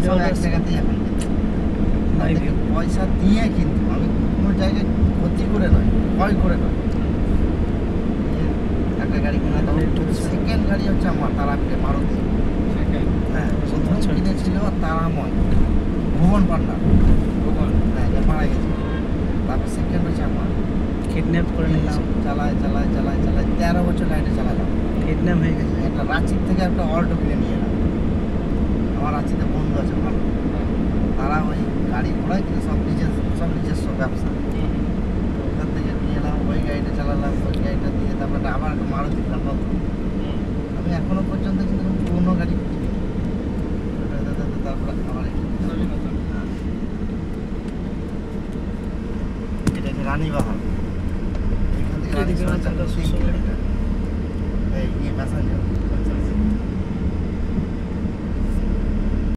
সব এক জায়গাতেই এখন পয়সা দিয়ে কিন্তু আমি কোনো জায়গায় ক্ষতি করে নয়, ভয় করে নয়। একটা গাড়ি কিনা দাও, সেকেন্ড গাড়ি হচ্ছে আমার তারাপীঠে মারুতি। হ্যাঁ, প্রথম কিনেছিল তারাময় ভুবন পান্ডা, হ্যাঁ, যে মারা গেছে। তারপর সেকেন্ড হচ্ছে আমার। কিডন্যাপ করে নিলাম, চালায় 13 বছর গাড়িটা চালালাম। কিডন্যাপ হয়ে গেছে। একটা রাঁচির থেকে একটা অল্টো কিনে নিয়ে এলাম। আমার রাঁচিতে বন্ধু আছে ভালো, তারা ওই গাড়ি ঘোড়ায় কিন্তু সব নিজস্ব ব্যবসা। ওখান থেকে নিয়ে এলাম, ওই গাড়িটা চালালাম, ওই গাড়িটা দিয়ে তারপরে আবার একটা মারুতি কিনলাম নতুন। আমি এখনো পর্যন্ত কিন্তু পুরোনো গাড়ি কিনি। তারপরে আবার এটা হচ্ছে রানীবাহার। এখান থেকে রানীবাহার 3 কিলোমিটার। এই প্যাসেঞ্জার